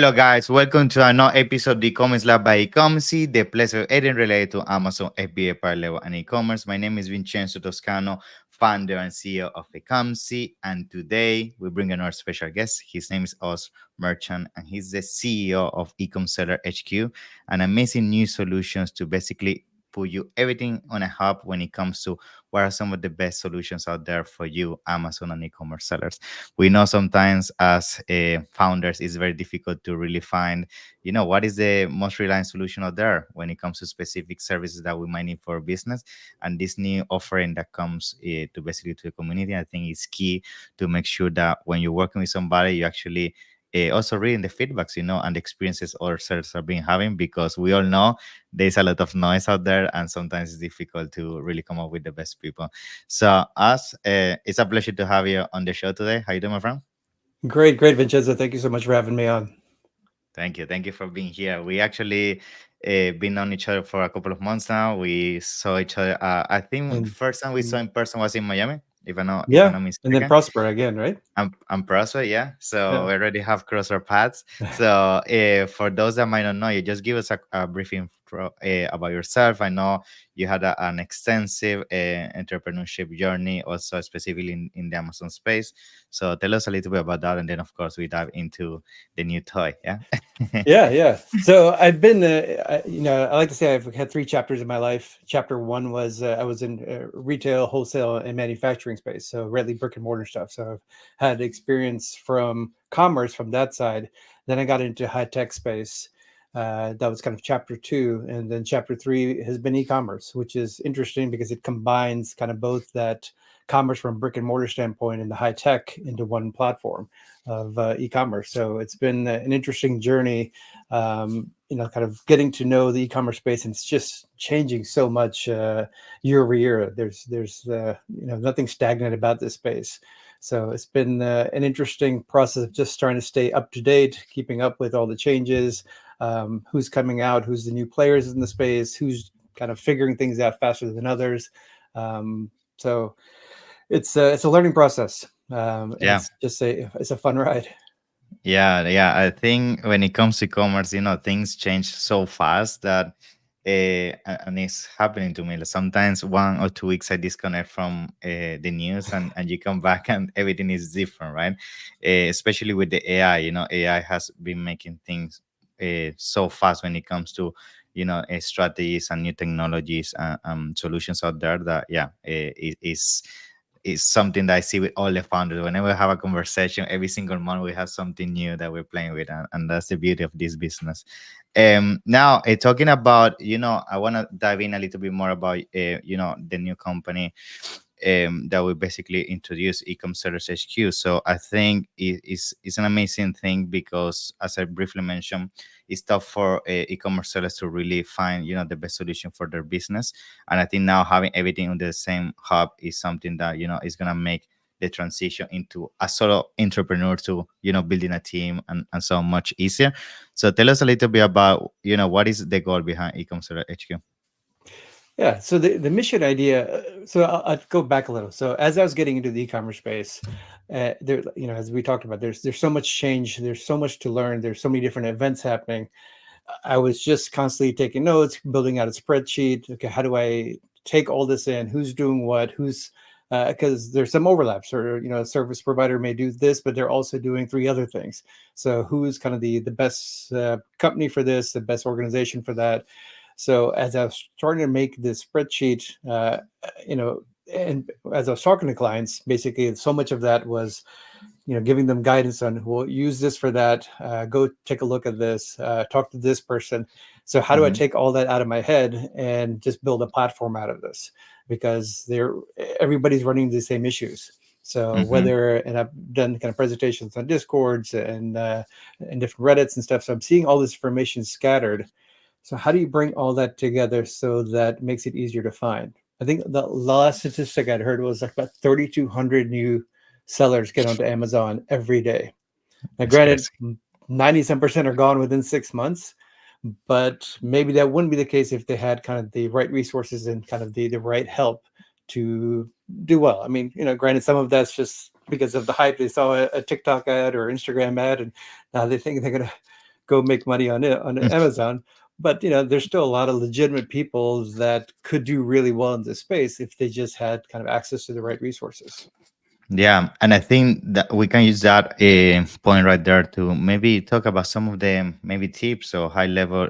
Hello, guys. Welcome to another episode of the e-commerce lab by Ecomcy, the place of everything related to Amazon, FBA, Private Level, and e-commerce. My name is Vincenzo Toscano, founder and CEO of Ecomcy, and today we bring in our special guest. His name is Os Merchant, and he's the CEO of Ecom Seller HQ, an amazing new solutions to basically put you everything on a hub when it comes to what are some of the best solutions out there for you, Amazon and e-commerce sellers. We know sometimes as founders it's very difficult to really find what is the most reliant solution out there when it comes to specific services that we might need for business. And this new offering that comes to basically to the community, I think is key to make sure that when you're working with somebody you actually also reading the feedbacks, and the experiences other sellers are being having, because we all know there's a lot of noise out there and sometimes it's difficult to really come up with the best people. So, us, it's a pleasure to have you on the show today. How you doing, my friend? Great, great, Vincenzo. Thank you so much for having me on. Thank you for being here. We actually been on each other for a couple of months now. We saw each other. I think the And first time we saw mm, in person was in Miami, if I'm yeah, not and then mistaken. Prosper again, right? I'm Prosper, yeah. So Yeah. we already have crossed our paths. So for those that might not know you, just give us a brief intro about yourself. I know you had an extensive entrepreneurship journey, also specifically in the Amazon space. So tell us a little bit about that, and then of course we dive into the new toy. Yeah. Yeah, yeah. So I've been, I like to say I've had three chapters in my life. Chapter one was I was in retail, wholesale, and manufacturing space, so really brick and mortar stuff. So I've had experience from commerce from that side. Then I got into high tech space. That was kind of chapter two, and then chapter three has been e-commerce, which is interesting because it combines kind of both that commerce from brick and mortar standpoint and the high tech into one platform of e-commerce. So it's been an interesting journey, kind of getting to know the e-commerce space, and it's just changing so much year over year. There's nothing stagnant about this space. So it's been an interesting process of just trying to stay up to date, keeping up with all the changes, who's coming out, who's the new players in the space, who's kind of figuring things out faster than others. So it's a learning process, and Yeah. it's a fun ride. Yeah. I think when it comes to commerce, things change so fast that, and it's happening to me. Like, sometimes 1 or 2 weeks I disconnect from the news, and you come back and everything is different, right? Especially with the AI. AI has been making things so fast when it comes to strategies and new technologies and solutions out there that, yeah, is something that I see with all the founders. Whenever we have a conversation, every single month we have something new that we're playing with, and that's the beauty of this business. Now, talking about, I want to dive in a little bit more about, the new company that we basically introduced, Ecom Sellers HQ. So I think it's an amazing thing because, as I briefly mentioned, it's tough for e-commerce sellers to really find the best solution for their business. And I think now having everything on the same hub is something that is gonna make the transition into a solo entrepreneur to building a team and so much easier. So tell us a little bit about what is the goal behind Ecom Seller HQ. Yeah. So the mission idea. So I'll go back a little. So as I was getting into the e-commerce space, there, as we talked about, there's so much change. There's so much to learn. There's so many different events happening. I was just constantly taking notes, building out a spreadsheet. Okay, how do I take all this in? Who's doing what? Who's because there's some overlaps, or a service provider may do this, but they're also doing three other things. So who's kind of the best company for this, the best organization for that? So as I was starting to make this spreadsheet, you know, and as I was talking to clients, basically so much of that was, giving them guidance on, well, use this for that. Go take a look at this. Talk to this person. So how do I Hmm. take all that out of my head and just build a platform out of this? Because everybody's running the same issues. So Hmm. and I've done kind of presentations on Discords and different Reddits and stuff. So I'm seeing all this information scattered. So how do you bring all that together so that makes it easier to find? I think the last statistic I'd heard was like about 3,200 new sellers get onto Amazon every day. Now, That's granted, crazy. 90 some percent are gone within 6 months, but maybe that wouldn't be the case if they had kind of the right resources and kind of the right help to do well. I mean, granted, some of that's just because of the hype. They saw a TikTok ad or Instagram ad, and now they think they're gonna go make money on it on Amazon. But there's still a lot of legitimate people that could do really well in this space if they just had kind of access to the right resources. Yeah, and I think that we can use that point right there to maybe talk about some of the maybe tips or high level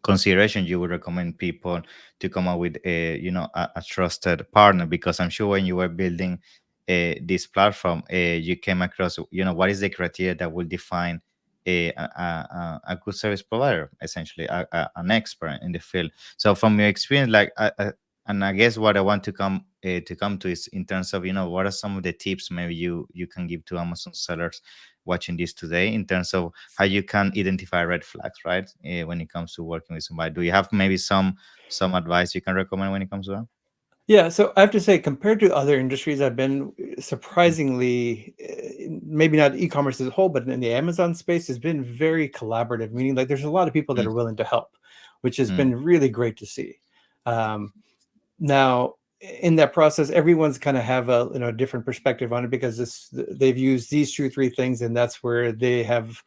consideration you would recommend people to come up with a trusted partner, because I'm sure when you were building this platform, you came across, what is the criteria that will define a good service provider, essentially an expert in the field. So from your experience, like and I guess what I want to come to is in terms of, what are some of the tips maybe you can give to Amazon sellers watching this today in terms of how you can identify red flags, right? When it comes to working with somebody, do you have maybe some advice you can recommend when it comes to that? Yeah, so I have to say, compared to other industries, I've been surprisingly, maybe not e-commerce as a whole, but in the Amazon space, has been very collaborative. Meaning, like, there's a lot of people that Mm, are willing to help, which has mm, been really great to see. Um, Now, in that process, everyone's kind of have a different perspective on it because they've used these 2 3 things, and that's where they have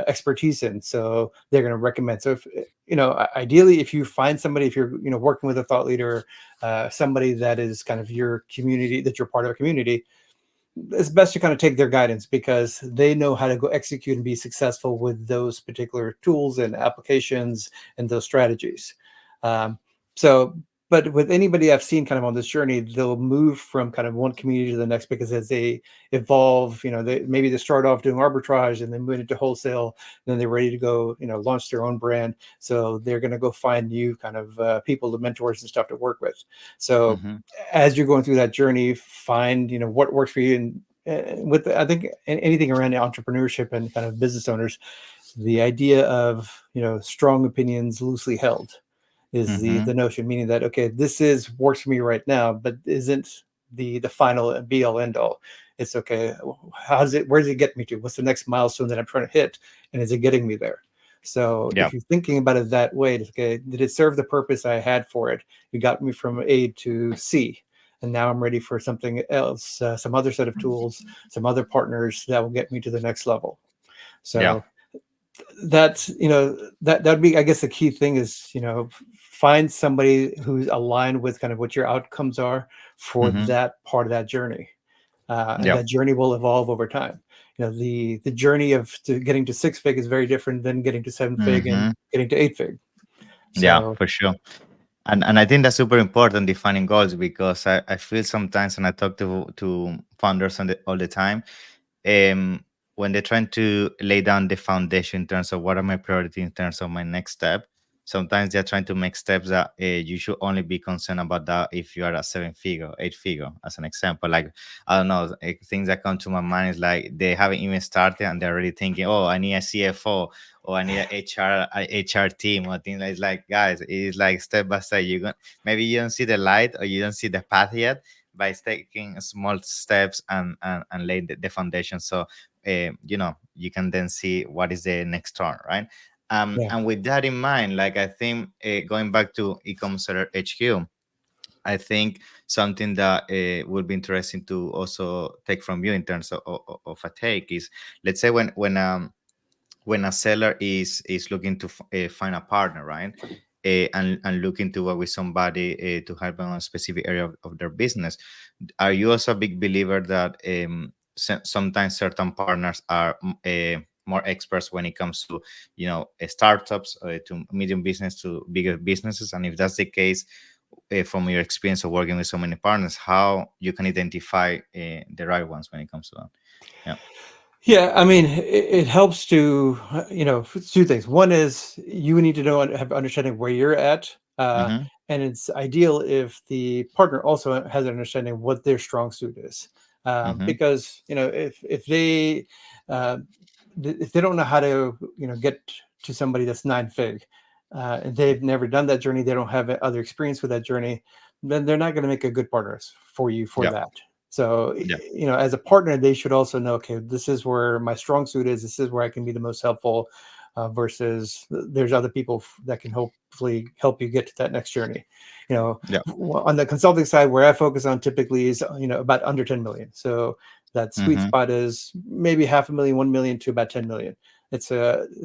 expertise in. So they're going to recommend. So if ideally, if you find somebody, if you're working with a thought leader, somebody that is kind of your community, that you're part of a community, it's best to kind of take their guidance because they know how to go execute and be successful with those particular tools and applications and those strategies. Um, so, but with anybody I've seen kind of on this journey, they'll move from kind of one community to the next because as they evolve, they start off doing arbitrage and then move into wholesale, and then they're ready to go, launch their own brand. So they're going to go find new kind of people, the mentors and stuff to work with. So mm-hmm, as you're going through that journey, find what works for you. And with I think anything around entrepreneurship and kind of business owners, the idea of strong opinions loosely held is mm-hmm. the notion, meaning that okay, this is works for me right now, but isn't the final and be all end all. It's okay. Where does it get me to? What's the next milestone that I'm trying to hit? And is it getting me there? So Yeah. if you're thinking about it that way, it's okay, did it serve the purpose I had for it? It got me from A to C. And now I'm ready for something else, some other set of tools, some other partners that will get me to the next level. Yeah. So that's that'd be, I guess, the key thing is find somebody who's aligned with kind of what your outcomes are for Mm-hmm. that part of that journey, and Yeah. that journey will evolve over time. The journey of getting to 6 fig is very different than getting to 7 fig and Mm-hmm. getting to 8 fig. Yeah, So for sure. And I think that's super important, defining goals, because I feel sometimes, and I talk to founders all the time, um, when they're trying to lay down the foundation in terms of what are my priorities in terms of my next step. Sometimes they're trying to make steps that you should only be concerned about that if you are a 7 figure, 8 figure, as an example. Like, I don't know, things that come to my mind is like they haven't even started and they're already thinking, oh, I need a CFO or I need a HR team or things like. It's like, guys, it's like step by step. Maybe you don't see the light or you don't see the path yet, by taking small steps and lay the foundation, so you can then see what is the next turn, right? yeah. And with that in mind, like, I think going back to Ecomcy HQ, I think something that would be interesting to also take from you in terms of a take is, let's say when a seller is looking to find a partner, right? And looking to work with somebody to help them on a specific area of their business. Are you also a big believer that sometimes certain partners are more experts when it comes to startups, to medium business, to bigger businesses? And if that's the case, from your experience of working with so many partners, how you can identify the right ones when it comes to that? Yeah. Yeah, I mean, it helps to, 2 things. One is you need to know and have understanding where you're at, Mm-hmm. and it's ideal if the partner also has an understanding what their strong suit is, Mm-hmm. because uh, if they don't know how to get to somebody that's 9 fig, and they've never done that journey, they don't have other experience with that journey, then they're not going to make a good partners for you for Yeah. that. So, Yeah. as a partner, they should also know, okay, this is where my strong suit is. This is where I can be the most helpful, versus there's other people that can hopefully help you get to that next journey. Yeah. On the consulting side, where I focus on typically is, about under 10 million. So that sweet Mm-hmm. spot is maybe 500,000, 1 million to about 10 million. It's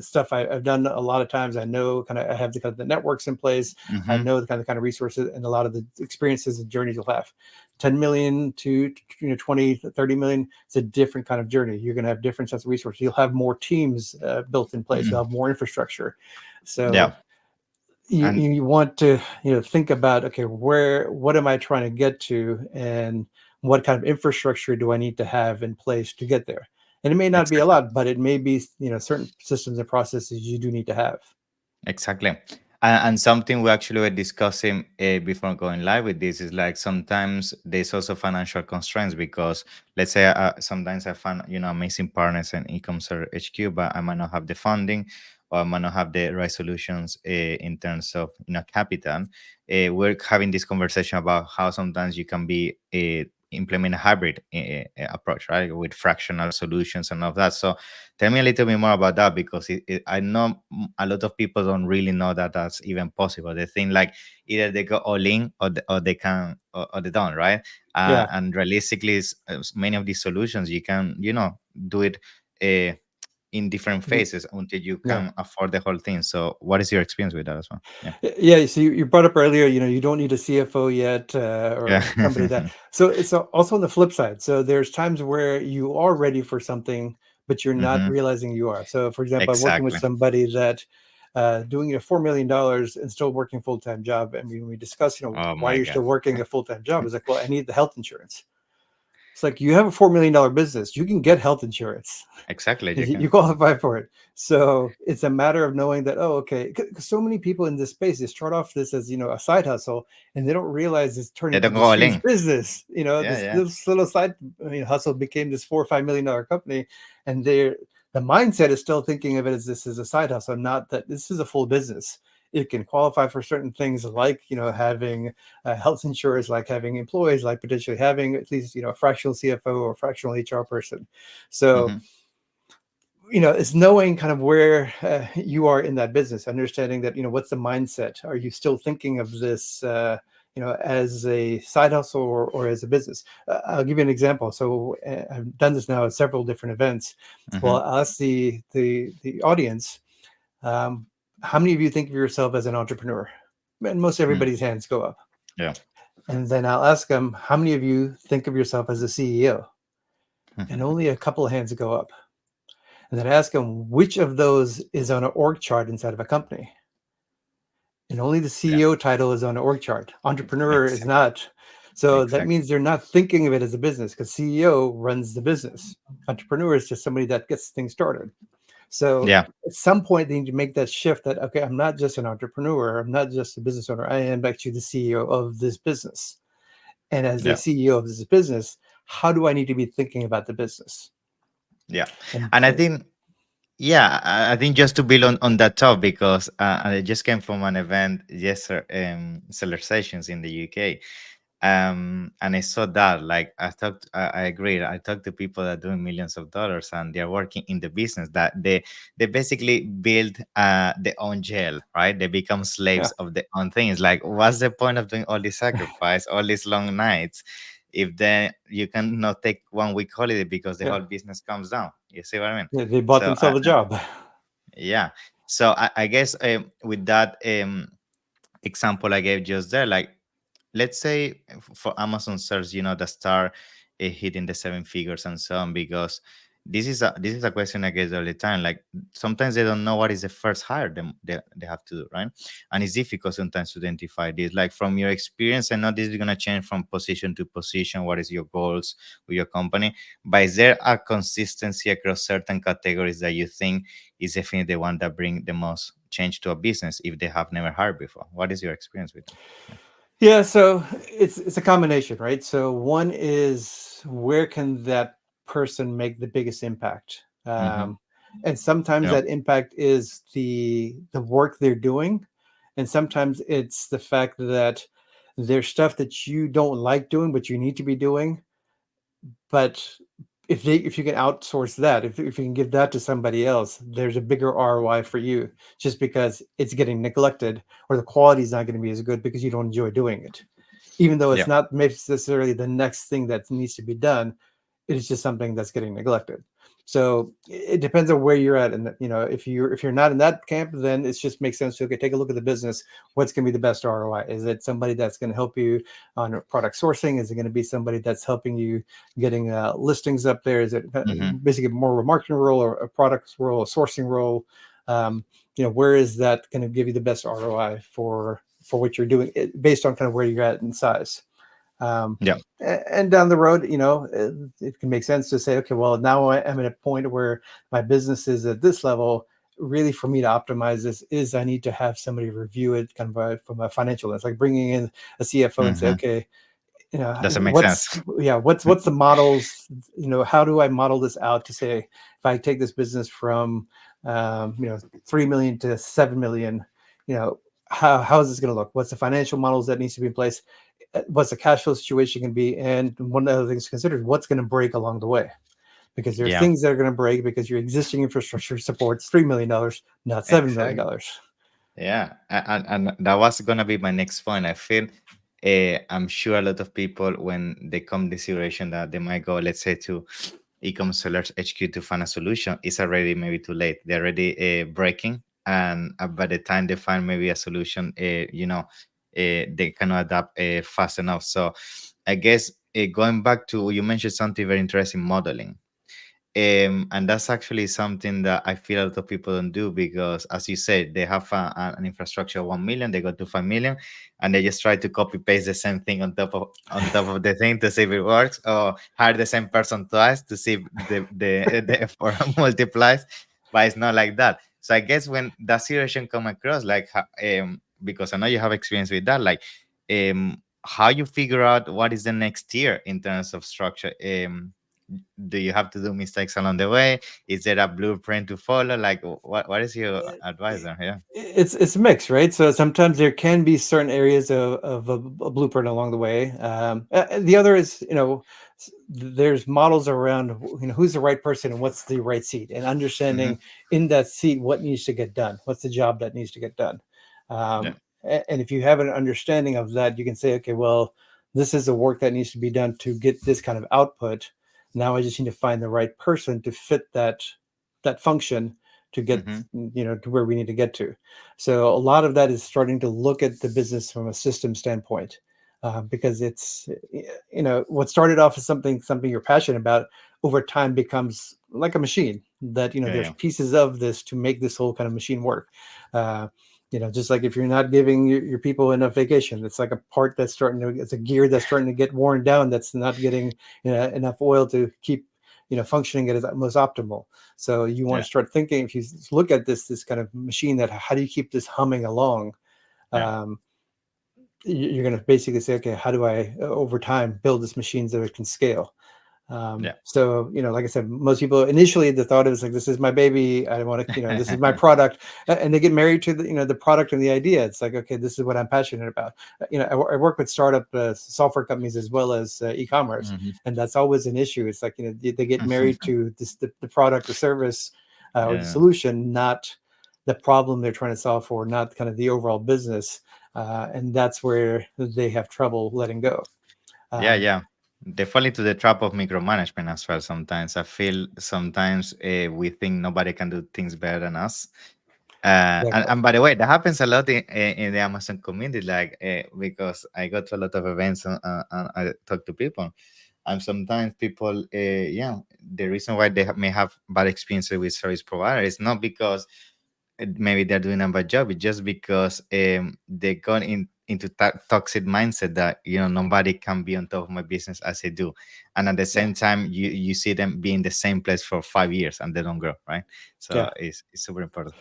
stuff I've done a lot of times. I know kind of I have the kind of the networks in place. I Mm-hmm. know the kind of resources and a lot of the experiences and journeys you'll have. 10 million to 20, 30 million. It's a different kind of journey. You're going to have different sets of resources. You'll have more teams built in place. You'll have more infrastructure. So Yeah, and you want to think about, okay, what am I trying to get to, and what kind of infrastructure do I need to have in place to get there? And it may not be a exactly. lot, but it may be certain systems and processes you do need to have. Exactly. And something we actually were discussing before going live with this is like sometimes there's also financial constraints because let's say sometimes I find amazing partners in Ecomcy HQ, but I might not have the funding or I might not have the right solutions in terms of capital. We're having this conversation about how sometimes you can be implement a hybrid approach, right, with fractional solutions and all of that. So tell me a little bit more about that because I know a lot of people don't really know that that's even possible. They think like either they go all in or they can or they don't, right? Yeah. And realistically, many of these solutions you can do it uh, in different phases until you Yeah. can afford the whole thing. So, what is your experience with that as well? Yeah, Yeah, so you brought up earlier, you don't need a CFO yet, yeah, or somebody that. So it's also on the flip side. So there's times where you are ready for something, but you're not hmm realizing you are. So for example, I'm working with exactly. somebody that doing $4 million and still working full-time job. I mean, we discuss, Oh why my you're god, still working a full-time job. It's like, well, I need the health insurance. It's like, you have a $4 million business, you can get health insurance. exactly. You You can. qualify for it. So it's a matter of knowing that, oh, okay. 'Cause so many people in this space, they start off this as, a side hustle, and they don't realize it's turned They into don't go this all huge in. business. Yeah, yeah. This little side, hustle became this $4 or $5 million company. And the mindset is still thinking of it as this is a side hustle, not that this is a full business. It can qualify for certain things like, having health insurance, like having employees, like potentially having at least, a fractional CFO or fractional HR person. So, hmm it's knowing kind of where you are in that business, understanding that, what's the mindset. Are you still thinking of this as a side hustle, or as a business? I'll give you an example. So I've done this now at several different events. Well, hmm I'll ask the audience, um, how many of you think of yourself as an entrepreneur? And most everybody's hands go up. Yeah. And then I'll ask them, how many of you think of yourself as a CEO? And only a couple of hands go up. And then ask them, which of those is on an org chart inside of a company? And only the Yeah. CEO title is on an org chart. Entrepreneur is Exactly. not. So that Exactly. means they're not thinking of it as a business, because CEO runs the business. Entrepreneur is just somebody that gets things started. So Yeah. at some point, they need to make that shift that, okay, I'm not just an entrepreneur. I'm not just a business owner. I am actually the CEO of this business. And as a Yeah. CEO of this business, how do I need to be thinking about the business? Yeah. And And I think, yeah, I think just to build on that top, because I just came from an event yesterday, seller sessions in the UK. And I saw that, like, I agree. I talked to people that are doing millions of dollars and they're working in the business that they basically build their own jail, right? They become yeah, slaves of their own things. Like, what's the point of doing all this sacrifice, all these long nights, if then you cannot take 1 week holiday because the yeah, whole business comes down? You see what I mean? yeah, they bought So themselves a job. yeah. So I guess with that example I gave just there, like, let's say for Amazon search, the star hitting the 7 figures and so on, because this is a question I get all the time. Like, sometimes they don't know what is the first hire they have to do, right? And it's difficult sometimes to identify this. Like, from your experience, I know this is gonna change from position to position. What is your goals with your company? But is there a consistency across certain categories that you think is definitely the one that bring the most change to a business if they have never hired before? What is your experience with them? Yeah, so it's a combination, right? So one is, where can that person make the biggest impact? Mm-hmm. And sometimes Yeah. that impact is the work they're doing, and sometimes it's the fact that there's stuff that you don't like doing, but you need to be doing. But if you can outsource that, if you can give that to somebody else, there's a bigger ROI for you, just because it's getting neglected, or the quality is not going to be as good because you don't enjoy doing it, even though it's Yeah. not necessarily the next thing that needs to be done. It is just something that's getting neglected. So it depends on where you're at, and if you're not in that camp, then it just makes sense to, okay, take a look at the business. What's going to be the best ROI? Is it somebody that's going to help you on product sourcing? Is it going to be somebody that's helping you getting listings up there? Is it Hmm. basically more of a marketing role or a product role, a sourcing role? Where is that going to give you the best ROI for what you're doing, based on kind of where you're at in size? um, Yeah. and down the road, it can make sense to say, okay, well, now I'm at a point where my business is at this level. Really, for me to optimize this, is I need to have somebody review it kind of from a financial lens, like bringing in a CFO and say, Hmm. okay, Doesn't make what's sense. yeah, what's the models, how do I model this out to say, if I take this business from 3 million to 7 million, how is this going to look? What's the financial models that needs to be in place? What's the cash flow situation going to be? And one of the other things considered, what's going to break along the way? Because there are Yeah, things that are going to break because your existing infrastructure supports $3 million, not $7 million. exactly. Yeah, and that was gonna be my next point. I feel, I'm sure a lot of people, when they come this situation that they might go, let's say, to e-commerce sellers HQ to find a solution, it's already maybe too late. They're already breaking, and by the time they find maybe a solution, they cannot adapt fast enough. So, I guess, going back to, you mentioned something very interesting, modeling. And that's actually something that I feel a lot of people don't do, because, as you said, they have an infrastructure of 1 million, they go to 5 million, and they just try to copy paste the same thing on top of the thing to see if it works, or hire the same person twice to see if the effort multiplies. But it's not like that. So I guess when that situation come across, like, because I know you have experience with that, like, how you figure out what is the next tier in terms of structure. Do you have to do mistakes along the way? Is there a blueprint to follow? Like, what is your advice there? Yeah. It's a mix, right? So sometimes there can be certain areas of a blueprint along the way. The other is, there's models around, who's the right person and what's the right seat, and Hmm. understanding in that seat what needs to get done, what's the job that needs to get done. Yeah. And if you have an understanding of that, you can say, okay, well, this is the work that needs to be done to get this kind of output. Now I just need to find the right person to fit that function to get, Hmm. to where we need to get to. So a lot of that is starting to look at the business from a system standpoint, because it's, what started off as something you're passionate about, over time becomes like a machine that, Yeah. there's Yeah. pieces of this to make this whole kind of machine work. uh, just like if you're not giving your people enough vacation, it's like a part that's it's a gear that's starting to get worn down, that's not getting enough oil to keep functioning at its most optimal. So you want Yeah. to start thinking, if you look at this kind of machine, that how do you keep this humming along? Yeah. um, you're going to basically say, okay, how do I over time build this machine so it can scale? Yeah. So, like I said, most people initially, the thought is like, this is my baby, I want to, this is my product. And they get married to the product and the idea. It's like, okay, this is what I'm passionate about. I work with startup software companies as well as e-commerce, Hmm. and that's always an issue. It's like, they get married to the product, the service, or the Yeah. solution, not the problem they're trying to solve for, not kind of the overall business. And that's where they have trouble letting go. Yeah. Um, Yeah. They fall into the trap of micromanagement as well. Sometimes I feel, sometimes we think nobody can do things better than us. exactly. And by the way, that happens a lot in the Amazon community, like, because I go to a lot of events, and I talk to people, and sometimes people, yeah, the reason why they may have bad experiences with service provider is not because maybe they're doing a bad job. It's just because they got into toxic mindset that, nobody can be on top of my business as I do, and at the Yeah. same time, you see them be in the same place for 5 years and they don't grow, right? So Yeah. it's super important.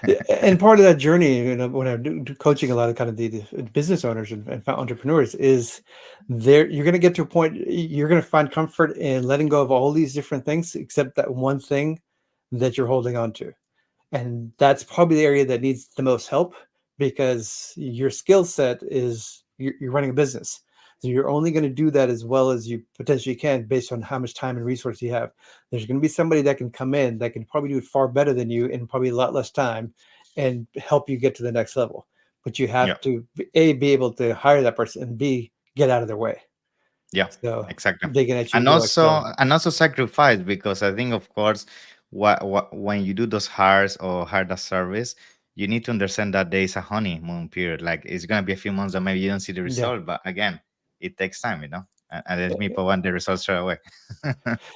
Yeah, and part of that journey, when I do coaching a lot of kind of the business owners and entrepreneurs, is there you're going to get to a point, you're going to find comfort in letting go of all these different things except that one thing that you're holding on to. And that's probably the area that needs the most help, because your skill set is, you're running a business. So you're only going to do that as well as you potentially can, based on how much time and resource you have. There's going to be somebody that can come in that can probably do it far better than you in probably a lot less time, and help you get to the next level. But you Yeah. have to, A, be able to hire that person, and B, get out of their way. Yeah, So exactly. they can actually, you know, excel. And also sacrifice, because I think, of course, what when you do those hires or hire a service, you need to understand that there is a honeymoon period. Like, it's gonna be a few months that maybe you don't see the Yeah. result, but again, it takes time, and then people want the results straight away.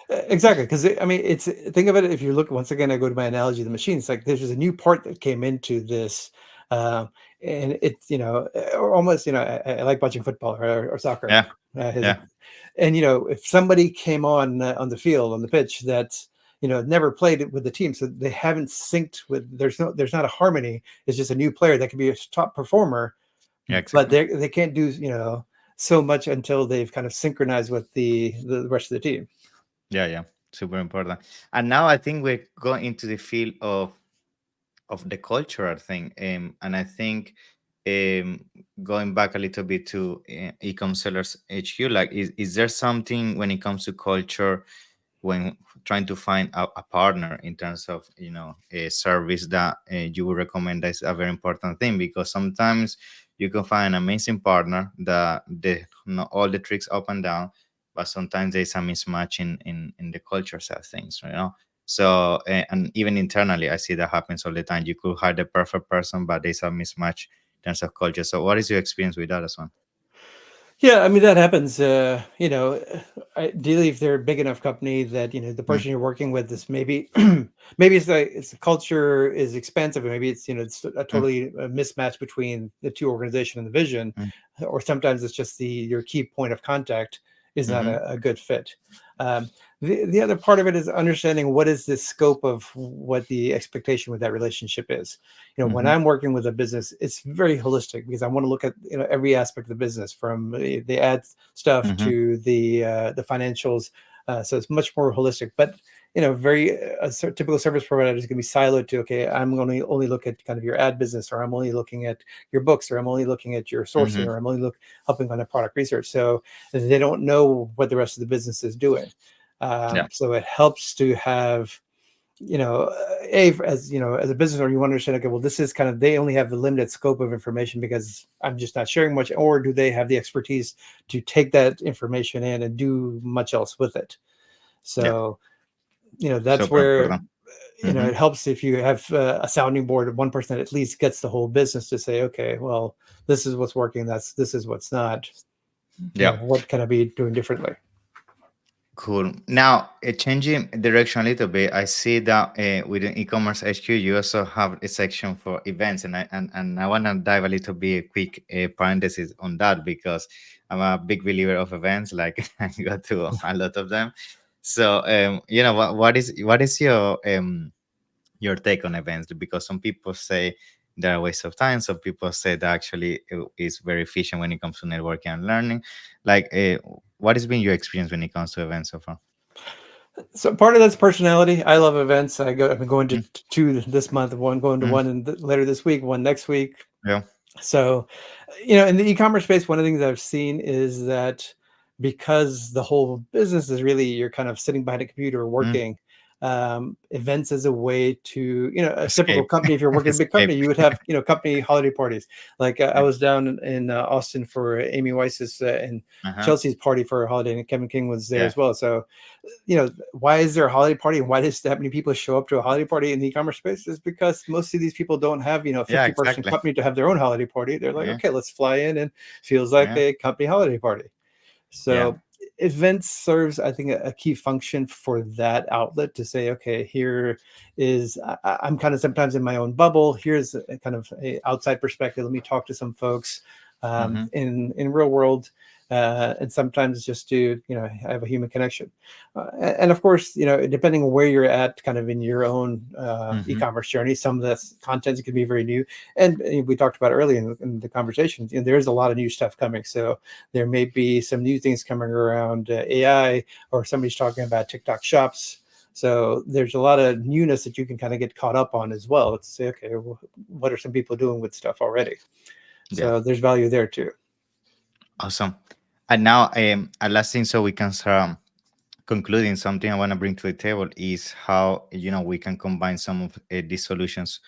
Exactly, because I mean, it's think of it. If you look once again, I go to my analogy of the machine. It's like there's just a new part that came into this, um, and it's or almost I like watching football or soccer. Yeah, Is yeah, it, and if somebody came on the field on the pitch that never played it with the team, so they haven't synced with. There's not a harmony. It's just a new player that could be a top performer, yeah, but exactly. they can't do so much until they've kind of synchronized with the rest of the team. Yeah, yeah, super important. And now I think we're going into the field of the cultural thing, and I think, um, going back a little bit to ecom sellers HQ, like, is there something when it comes to culture, when trying to find a partner in terms of a service that you would recommend? That's a very important thing, because sometimes you can find an amazing partner that they know all the tricks up and down, but sometimes there's a mismatch in the culture side of things, so, and even internally, I see that happens all the time. You could hire the perfect person, but there's a mismatch in terms of culture. So what is your experience with that as well? Yeah, I mean that happens. Ideally, if they're a big enough company that the Mm, person you're working with is maybe maybe it's the culture is expensive, or maybe it's a mm, totally mismatch between the two organization and the vision, mm, or sometimes it's just your key point of contact is not mm-hmm, a good fit. Um, the other part of it is understanding what is the scope of what the expectation with that relationship is. When mm-hmm, I'm working with a business, it's very holistic because I want to look at every aspect of the business, from the ad stuff mm-hmm, to the financials. So it's much more holistic. But very typical service provider is going to be siloed to, okay, I'm going to only look at kind of your ad business, or I'm only looking at your books, or I'm only looking at your sourcing, mm-hmm. or I'm only helping on the product research. So they don't know what the rest of the business is doing. Yeah, So it helps to have as as a business owner, you want to understand, okay, well, this is kind of, they only have the limited scope of information because I'm just not sharing much, or do they have the expertise to take that information in and do much else with it? yeah, So that's super where important. Mm-hmm, it helps if you have a sounding board of one person that at least gets the whole business to say, okay, well, this is what's working, this is what's not, yeah. what can I be doing differently. Cool. Now, changing direction a little bit, I see that within e-commerce HQ, you also have a section for events, and I want to dive a little bit, a quick parenthesis on that, because I'm a big believer of events. Like, I go to a lot of them. So, what is your take on events? Because some people say they're a waste of time. Some people say that actually it is very efficient when it comes to networking and learning. Like, what has been your experience when it comes to events so far? So part of that's personality. I love events. I've been going to Mm, two this month, one going to mm, one later this week, one next week. yeah. So, in the e-commerce space, one of the things I've seen is that because the whole business is really, you're kind of sitting behind a computer Mm, working, events as a way to, a typical escape. company, if you're working in a big Escape. company, you would have, company holiday parties. Like I Yeah. was down in Austin for Amy Weiss's and Uh-huh. Chelsea's party for a holiday, and Kevin King was there Yeah. as well. So, why is there a holiday party, and why does that many people show up to a holiday party in the e-commerce space? Is because most of these people don't have, a Yeah. 50-person Exactly. company to have their own holiday party. They're like, Yeah. okay, let's fly in, and feels like Yeah. a company holiday party. Yeah. So events serves, I think, a key function for that outlet to say, okay, here is, I'm kind of sometimes in my own bubble. Here's a kind of a outside perspective. Let me talk to some folks Mm-hmm. in real world, and sometimes just to have a human connection. And of course, depending on where you're at, kind of in your own Mm-hmm. e-commerce journey, some of the content can be very new. And we talked about earlier in the conversation, there's a lot of new stuff coming. So there may be some new things coming around AI, or somebody's talking about TikTok shops. So there's a lot of newness that you can kind of get caught up on as well. To say, okay, well, what are some people doing with stuff already? Yeah. So there's value there too. Awesome. And now, a last thing, so we can start concluding. Something I want to bring to the table is how we can combine some of these solutions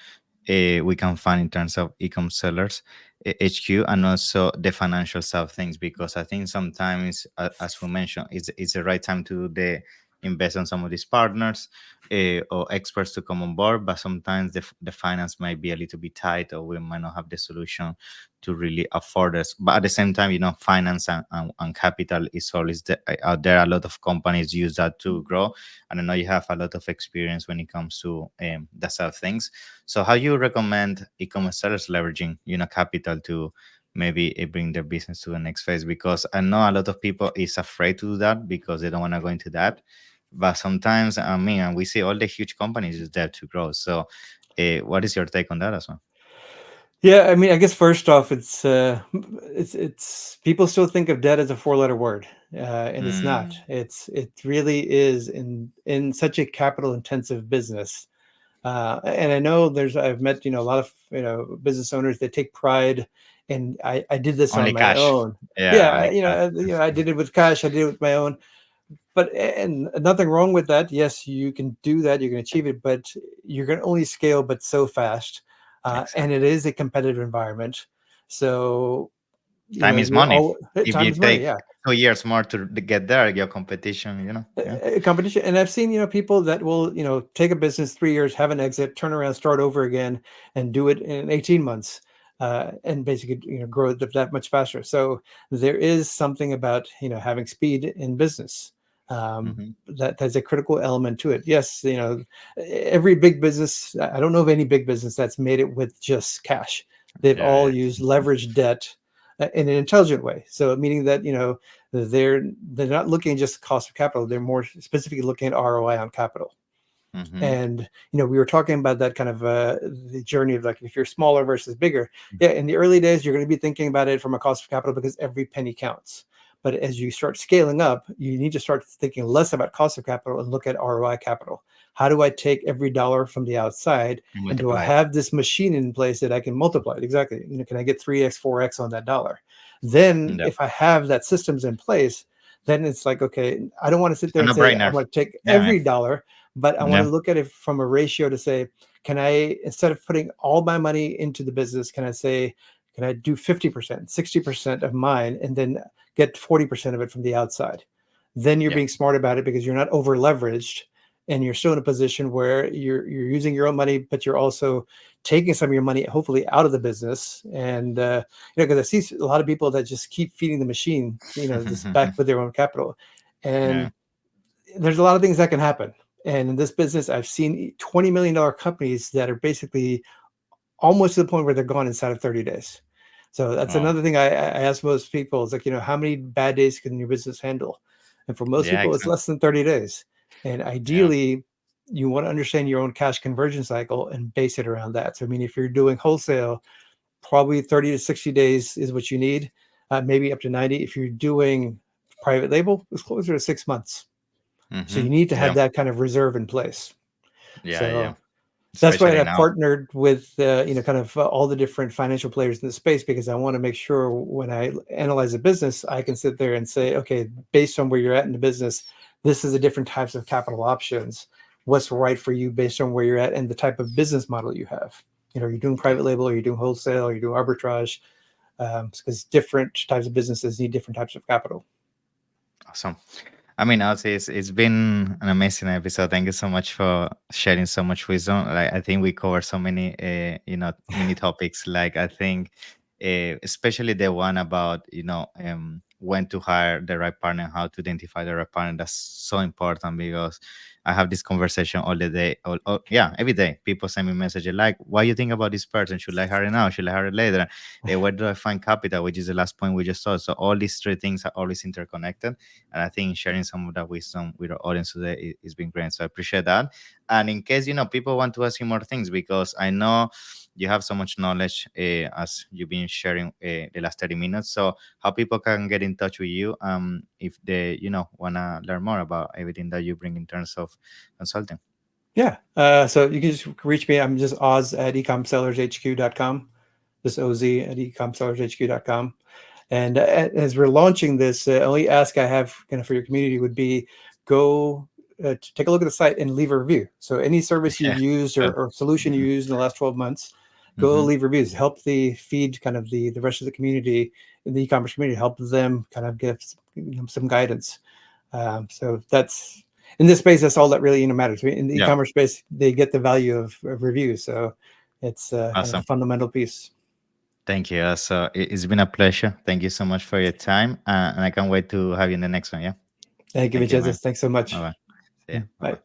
we can find in terms of e-com sellers. HQ, and also the financial side of things, because I think sometimes, as we mentioned, it's the right time to invest on some of these partners, or experts to come on board, but sometimes the finance might be a little bit tight, or we might not have the solution to really afford us. But at the same time, finance and capital is always out there. A lot of companies use that to grow, and I know you have a lot of experience when it comes to that side of things. So how you recommend e-commerce sellers leveraging, capital to maybe bring their business to the next phase? Because I know a lot of people is afraid to do that because they don't want to go into that. But sometimes, I mean, and we see all the huge companies use that to grow. So, what is your take on that as well? Yeah, I mean, I guess first off, it's people still think of debt as a four-letter word, and it's not. Mm, It really is in such a capital-intensive business. And I know I've met a lot of business owners that take pride, and I did this on only my cash. own. Yeah, Yeah, only cash. I did it with cash. I did it with my own. But and nothing wrong with that. Yes, you can do that. You can achieve it, but you're going to only scale, but so fast, and Exactly. it is a competitive environment. So Time is you're money. all If time you is money. take Yeah, 2 years more to get there, your competition, yeah. competition. And I've seen people that will take a business 3 years, have an exit, turn around, start over again, and do it in 18 months, and basically grow it that much faster. So there is something about having speed in business, Hmm. that's a critical element to it. Yes, every big business, I don't know of any big business that's made it with just cash. They've Yeah, all yeah. used leveraged debt, in an intelligent way. So meaning that they're not looking at just cost of capital. They're more specifically looking at ROI on capital. Hmm. And we were talking about that kind of the journey of, like, if you're smaller versus bigger. Yeah, in the early days, you're going to be thinking about it from a cost of capital because every penny counts. But as you start scaling up, you need to start thinking less about cost of capital and look at ROI capital. How do I take every dollar from the outside, and do I Multiply it. have this machine in place that I can multiply it? Exactly. Can I get 3x, 4x on that dollar? Then, Yeah. if I have that systems in place, then it's like, okay, I don't want to sit It's there a and say I no-brainer. want to take Yeah, man. every dollar, but I want Yeah. to look at it from a ratio to say, can I, instead of putting all my money into the business, can I do 50%, 60% of mine, and then get 40% of it from the outside? Then you're Yeah. being smart about it because you're not over leveraged, and you're still in a position where you're using your own money, but you're also taking some of your money, hopefully, out of the business. And because I see a lot of people that just keep feeding the machine, just back with their own capital. Yeah. And there's a lot of things that can happen. And in this business, I've seen $20 million companies that are basically almost to the point where they're gone inside of 30 days. So that's Oh, another thing I ask most people is, like, how many bad days can your business handle? And for most yeah, people, it's exactly. less than 30 days. And Yeah. ideally, you want to understand your own cash conversion cycle and base it around that. So, I mean, if you're doing wholesale, probably 30 to 60 days is what you need, maybe up to 90. If you're doing private label, it's closer to 6 months. So Hmm. you need to have Yeah. that kind of reserve in place. Yeah. Yeah. So that's why Especially I now. partnered with kind of all the different financial players in the space, because I want to make sure when I analyze a business, I can sit there and say, okay, based on where you're at in the business, this is the different types of capital options. What's right for you based on where you're at and the type of business model you have? Are you doing Yeah. private label? Are you doing wholesale? Are you doing arbitrage? Because different types of businesses need different types of capital. Awesome. I mean, honestly, it's been an amazing episode. Thank you so much for sharing so much wisdom. Like, I think we covered so many, many topics. Like, I think, especially the one about, when to hire the right partner, how to identify the right partner. That's so important because I have this conversation all the day. Yeah, every day. People send me messages like, "What do you think about this person? Should I hire now? Should I hire later? Where do I find capital?" Which is the last point we just saw. So all these three things are always interconnected, and I think sharing some of that wisdom with our audience today is been great. So I appreciate that. And in case people want to ask you more things, because I know you have so much knowledge, as you've been sharing the last 30 minutes. So how people can get in touch with you, if they wanna learn more about everything that you bring in terms of consulting. Yeah. So you can just reach me. I'm just Oz at ecomsellershq.com. Just OZ at ecomsellershq.com. And as we're launching this, only ask I have kind of for your community would be, go take a look at the site and leave a review. So any service Yeah. you've used, or solution you used in the last 12 months, go Hmm. leave reviews, help the feed kind of the rest of the community in the e-commerce community, help them kind of give some guidance. So that's in this space. That's all that really matters. In the Yeah, e-commerce space, they get the value of reviews. So it's kind of a awesome. fundamental piece. Thank you. So it's been a pleasure. Thank you so much for your time, and I can't wait to have you in the next one. Yeah. Thank you, Thank you, man. Vincenzo. Thanks so Bye much. bye. See ya. Bye Bye. bye.